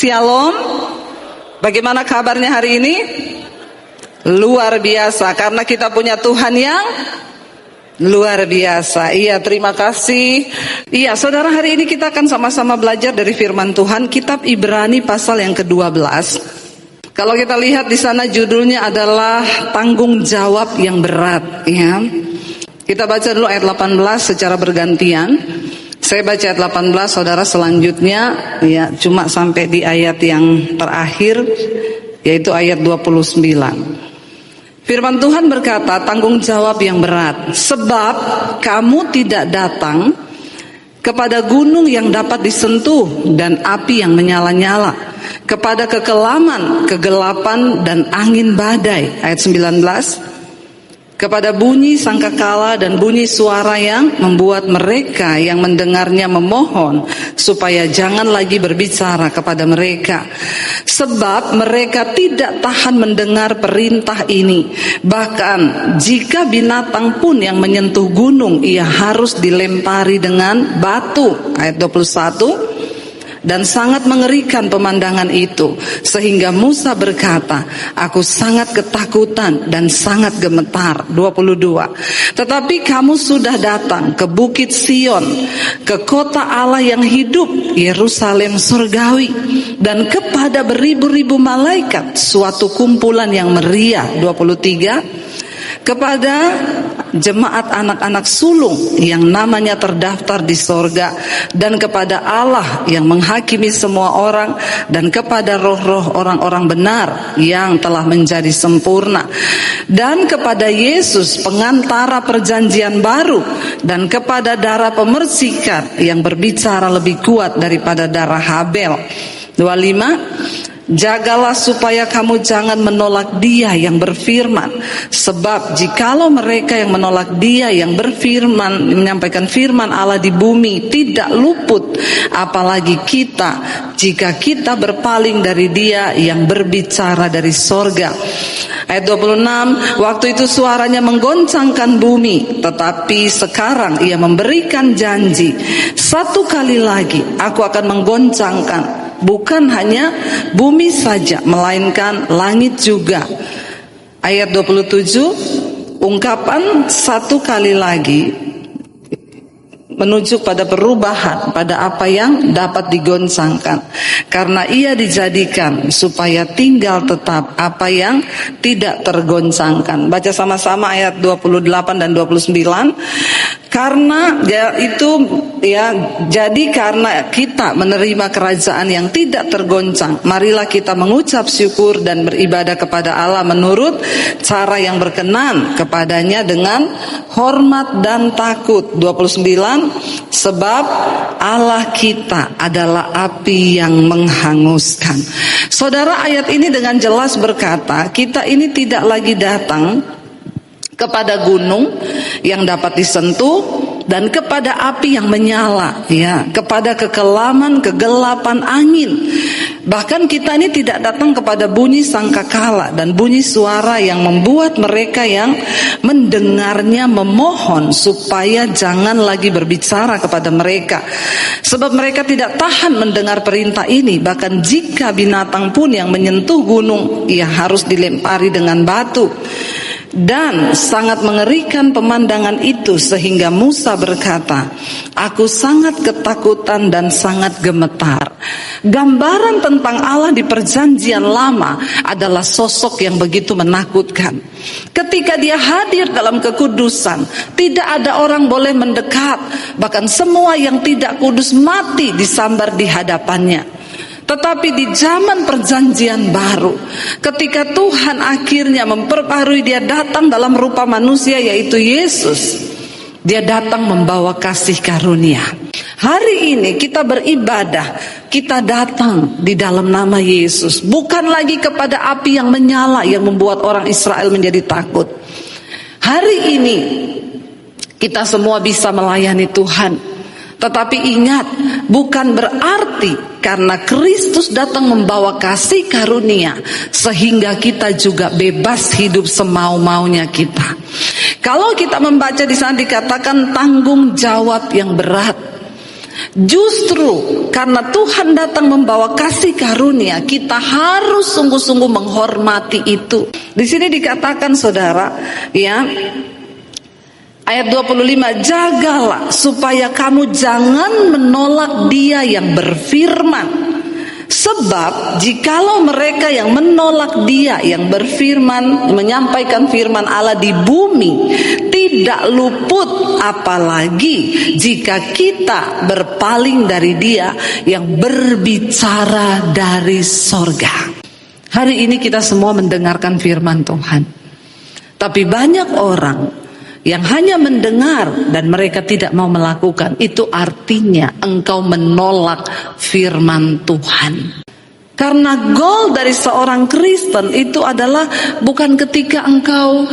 Shalom. Bagaimana kabarnya hari ini? Luar biasa, karena kita punya Tuhan yang luar biasa. Iya, terima kasih. Iya, saudara, hari ini kita akan sama-sama belajar dari firman Tuhan, kitab Ibrani pasal yang ke-12. Kalau kita lihat di sana judulnya adalah tanggung jawab yang berat, ya. Kita baca dulu ayat 18 secara bergantian. Saya baca ayat 18, saudara, selanjutnya ya cuma sampai di ayat yang terakhir, yaitu ayat 29. Firman Tuhan berkata, tanggung jawab yang berat. Sebab kamu tidak datang kepada gunung yang dapat disentuh dan api yang menyala-nyala, kepada kekelaman, kegelapan dan angin badai. Ayat 19. Kepada bunyi sangkakala dan bunyi suara yang membuat mereka yang mendengarnya memohon supaya jangan lagi berbicara kepada mereka. Sebab mereka tidak tahan mendengar perintah ini. Bahkan jika binatang pun yang menyentuh gunung, ia harus dilempari dengan batu. Ayat 21. Dan sangat mengerikan pemandangan itu, sehingga Musa berkata, aku sangat ketakutan dan sangat gemetar. 22. Tetapi kamu sudah datang ke Bukit Sion, ke kota Allah yang hidup, Yerusalem surgawi, dan kepada beribu-ribu malaikat, suatu kumpulan yang meriah. 23. Kepada jemaat anak-anak sulung yang namanya terdaftar di sorga, dan kepada Allah yang menghakimi semua orang, dan kepada roh-roh orang-orang benar yang telah menjadi sempurna, dan kepada Yesus pengantara perjanjian baru, dan kepada darah pemercikan yang berbicara lebih kuat daripada darah Habel. 25. Jagalah supaya kamu jangan menolak Dia yang berfirman. Sebab jikalau mereka yang menolak Dia yang berfirman, menyampaikan firman Allah di bumi, tidak luput, apalagi kita, jika kita berpaling dari Dia yang berbicara dari sorga. Ayat 26. Waktu itu suaranya menggoncangkan bumi, tetapi sekarang Ia memberikan janji, satu kali lagi aku akan menggoncangkan bukan hanya bumi saja, melainkan langit juga. Ayat 27, ungkapan satu kali lagi menuju pada perubahan, pada apa yang dapat digoncangkan. Karena ia dijadikan supaya tinggal tetap apa yang tidak tergoncangkan. Baca sama-sama ayat 28 dan 29. Karena ya itu ya, jadi karena kita menerima kerajaan yang tidak tergoncang, marilah kita mengucap syukur dan beribadah kepada Allah menurut cara yang berkenan kepadanya dengan hormat dan takut. 29. Sebab Allah kita adalah api yang menghanguskan. Saudara, ayat ini dengan jelas berkata, kita ini tidak lagi datang kepada gunung yang dapat disentuh dan kepada api yang menyala, ya, kepada kekelaman, kegelapan, angin. Bahkan kita ini tidak datang kepada bunyi sangkakala dan bunyi suara yang membuat mereka yang mendengarnya memohon supaya jangan lagi berbicara kepada mereka. Sebab mereka tidak tahan mendengar perintah ini. Bahkan jika binatang pun yang menyentuh gunung, ia harus dilempari dengan batu. Dan sangat mengerikan pemandangan itu, sehingga Musa berkata, aku sangat ketakutan dan sangat gemetar. Gambaran tentang Allah di perjanjian lama adalah sosok yang begitu menakutkan. Ketika Dia hadir dalam kekudusan, tidak ada orang boleh mendekat. Bahkan semua yang tidak kudus mati disambar di hadapannya. Tetapi di zaman perjanjian baru, ketika Tuhan akhirnya memperbarui, Dia datang dalam rupa manusia, yaitu Yesus. Dia datang membawa kasih karunia. Hari ini kita beribadah, kita datang di dalam nama Yesus, bukan lagi kepada api yang menyala yang membuat orang Israel menjadi takut. Hari ini kita semua bisa melayani Tuhan. Tetapi ingat, bukan berarti karena Kristus datang membawa kasih karunia sehingga kita juga bebas hidup semau-maunya kita. Kalau kita membaca di sana dikatakan tanggung jawab yang berat. Justru karena Tuhan datang membawa kasih karunia, kita harus sungguh-sungguh menghormati itu. Di sini dikatakan saudara, ya, ayat 25, jagalah supaya kamu jangan menolak Dia yang berfirman. Sebab jikalau mereka yang menolak Dia yang berfirman, menyampaikan firman Allah di bumi, tidak luput, apalagi jika kita berpaling dari Dia yang berbicara dari sorga. Hari ini kita semua mendengarkan firman Tuhan, tapi banyak orang yang hanya mendengar dan mereka tidak mau melakukan. Itu artinya engkau menolak firman Tuhan. Karena goal dari seorang Kristen itu adalah bukan ketika engkau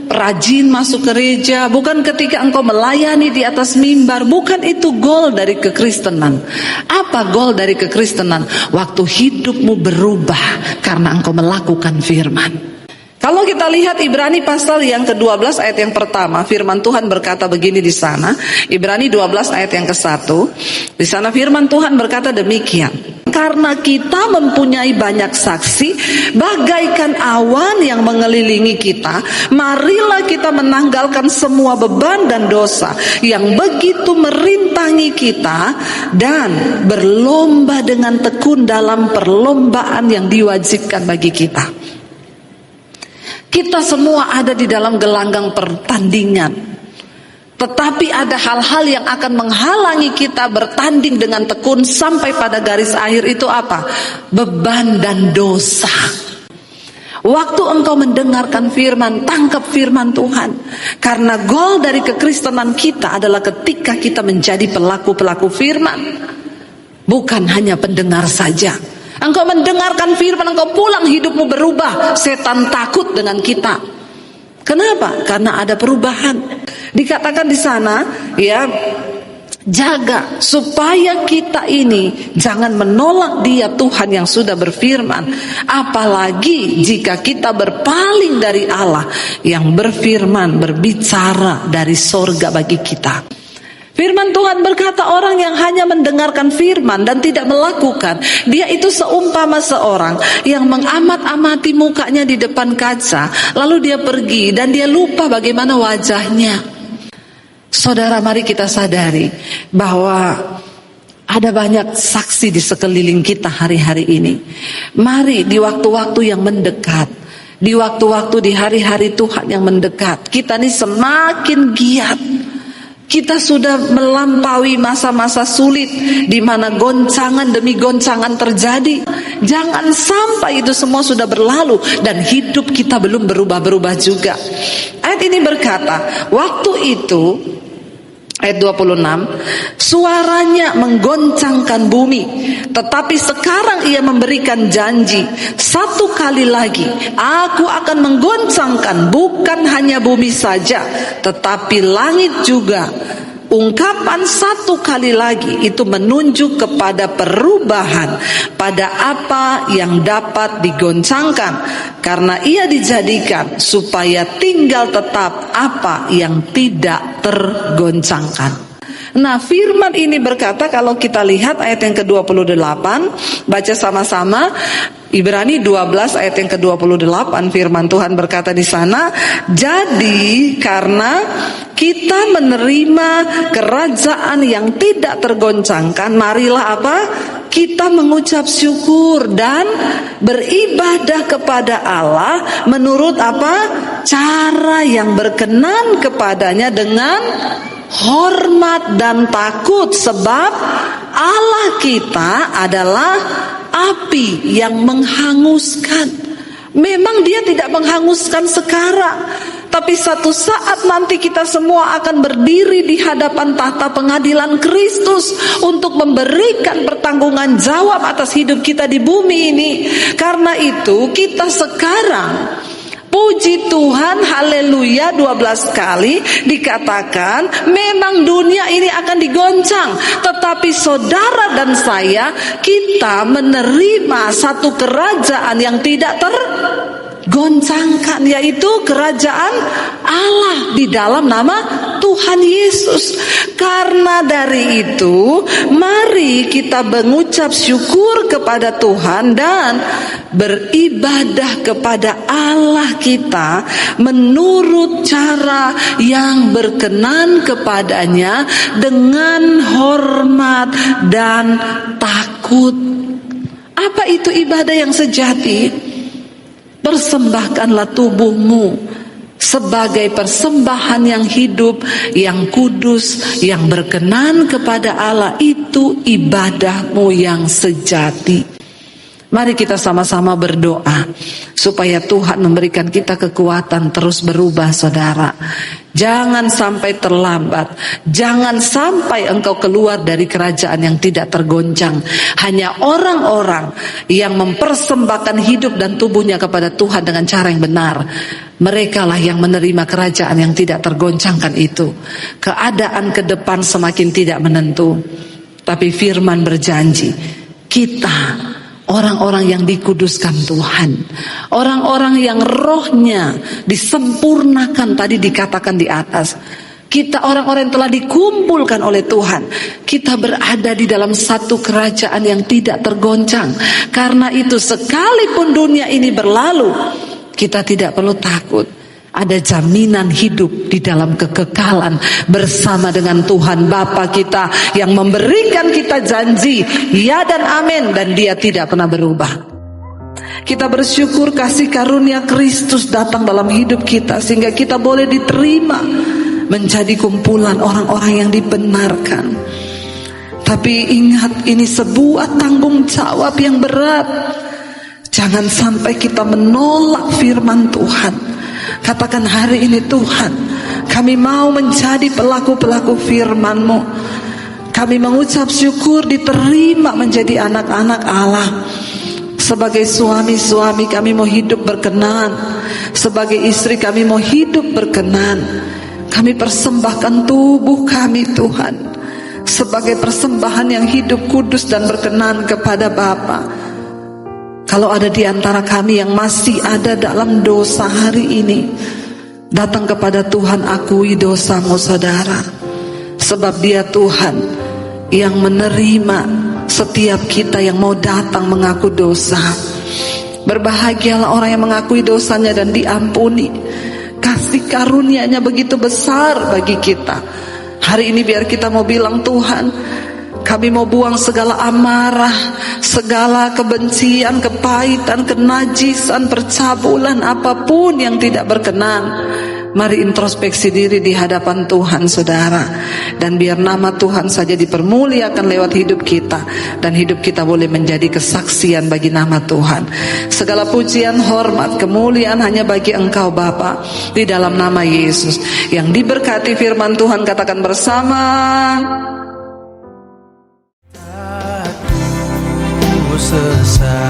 rajin masuk gereja, bukan ketika engkau melayani di atas mimbar, bukan itu goal dari kekristenan. Apa goal dari kekristenan? Waktu hidupmu berubah karena engkau melakukan firman. Kalau kita lihat Ibrani pasal yang ke-12 ayat yang pertama, firman Tuhan berkata begini di sana. Ibrani 12 ayat yang ke-1. Di sana firman Tuhan berkata demikian. Karena kita mempunyai banyak saksi, bagaikan awan yang mengelilingi kita, marilah kita menanggalkan semua beban dan dosa yang begitu merintangi kita, dan berlomba dengan tekun dalam perlombaan yang diwajibkan bagi kita. Kita semua ada di dalam gelanggang pertandingan, tetapi ada hal-hal yang akan menghalangi kita bertanding dengan tekun sampai pada garis akhir. Itu apa? Beban dan dosa. Waktu engkau mendengarkan firman, tangkap firman Tuhan. Karena goal dari kekristenan kita adalah ketika kita menjadi pelaku-pelaku firman, bukan hanya pendengar saja. Engkau mendengarkan firman, engkau pulang hidupmu berubah. Setan takut dengan kita. Kenapa? Karena ada perubahan. Dikatakan di sana, ya, jaga supaya kita ini jangan menolak Dia Tuhan yang sudah berfirman. Apalagi jika kita berpaling dari Allah yang berfirman, berbicara dari sorga bagi kita. Firman Tuhan berkata, orang yang hanya mendengarkan firman dan tidak melakukan, dia itu seumpama seorang yang mengamat-amati mukanya di depan kaca, lalu dia pergi dan dia lupa bagaimana wajahnya. Saudara, mari kita sadari bahwa ada banyak saksi di sekeliling kita hari-hari ini. Mari di waktu-waktu yang mendekat, di waktu-waktu di hari-hari Tuhan yang mendekat, kita ini semakin giat. Kita sudah melampaui masa-masa sulit di mana goncangan demi goncangan terjadi. Jangan sampai itu semua sudah berlalu dan hidup kita belum berubah-berubah juga. Ayat ini berkata, waktu itu, ayat 26, suaranya menggoncangkan bumi, tetapi sekarang Ia memberikan janji, satu kali lagi Aku akan menggoncangkan bukan hanya bumi saja, tetapi langit juga. Ungkapan satu kali lagi itu menunjuk kepada perubahan pada apa yang dapat digoncangkan, karena Ia dijadikan supaya tinggal tetap apa yang tidak tergoncangkan. Nah, firman ini berkata, kalau kita lihat ayat yang ke-28, baca sama-sama Ibrani 12 ayat yang ke-28, firman Tuhan berkata di sana, jadi karena kita menerima kerajaan yang tidak tergoncangkan, marilah apa? Kita mengucap syukur dan beribadah kepada Allah menurut apa? Cara yang berkenan kepadanya dengan hormat dan takut, sebab Allah kita adalah api yang menghanguskan. Memang Dia tidak menghanguskan sekarang, tapi satu saat nanti kita semua akan berdiri di hadapan tahta pengadilan Kristus untuk memberikan pertanggungan jawab atas hidup kita di bumi ini. Karena itu kita sekarang, puji Tuhan, haleluya, 12 kali dikatakan memang dunia ini akan digoncang, tetapi saudara dan saya, kita menerima satu kerajaan yang tidak goncangkan, yaitu kerajaan Allah di dalam nama Tuhan Yesus. Karena dari itu, mari kita mengucap syukur kepada Tuhan dan beribadah kepada Allah kita menurut cara yang berkenan kepadanya dengan hormat dan takut. Apa itu ibadah yang sejati? Persembahkanlah tubuhmu sebagai persembahan yang hidup, yang kudus, yang berkenan kepada Allah. Itu ibadahmu yang sejati. Mari kita sama-sama berdoa supaya Tuhan memberikan kita kekuatan terus berubah, saudara. Jangan sampai terlambat. Jangan sampai engkau keluar dari kerajaan yang tidak tergoncang. Hanya orang-orang yang mempersembahkan hidup dan tubuhnya kepada Tuhan dengan cara yang benar, merekalah yang menerima kerajaan yang tidak tergoncangkan itu. Keadaan ke depan semakin tidak menentu, tapi firman berjanji, kita orang-orang yang dikuduskan Tuhan, orang-orang yang rohnya disempurnakan, tadi dikatakan di atas, kita orang-orang yang telah dikumpulkan oleh Tuhan. Kita berada di dalam satu kerajaan yang tidak tergoncang. Karena itu sekalipun dunia ini berlalu, kita tidak perlu takut. Ada jaminan hidup di dalam kekekalan bersama dengan Tuhan Bapa kita yang memberikan kita janji ya dan amin, dan Dia tidak pernah berubah. Kita bersyukur kasih karunia Kristus datang dalam hidup kita sehingga kita boleh diterima menjadi kumpulan orang-orang yang dibenarkan. Tapi ingat, ini sebuah tanggung jawab yang berat. Jangan sampai kita menolak firman Tuhan. Katakan hari ini, Tuhan, kami mau menjadi pelaku-pelaku firman-Mu. Kami mengucap syukur diterima menjadi anak-anak Allah. Sebagai suami-suami kami mau hidup berkenan. Sebagai istri kami mau hidup berkenan. Kami persembahkan tubuh kami, Tuhan, sebagai persembahan yang hidup, kudus dan berkenan kepada Bapa. Kalau ada di antara kami yang masih ada dalam dosa hari ini, datang kepada Tuhan, akui dosamu, saudara. Sebab Dia Tuhan yang menerima setiap kita yang mau datang mengaku dosa. Berbahagialah orang yang mengakui dosanya dan diampuni. Kasih karunia-Nya begitu besar bagi kita. Hari ini biar kita mau bilang, Tuhan, kami mau buang segala amarah, segala kebencian, kepahitan, kenajisan, percabulan, apapun yang tidak berkenan. Mari introspeksi diri di hadapan Tuhan, saudara. Dan biar nama Tuhan saja dipermuliakan lewat hidup kita. Dan hidup kita boleh menjadi kesaksian bagi nama Tuhan. Segala pujian, hormat, kemuliaan hanya bagi Engkau Bapa. Di dalam nama Yesus. Yang diberkati firman Tuhan, katakan bersama. Sesalkan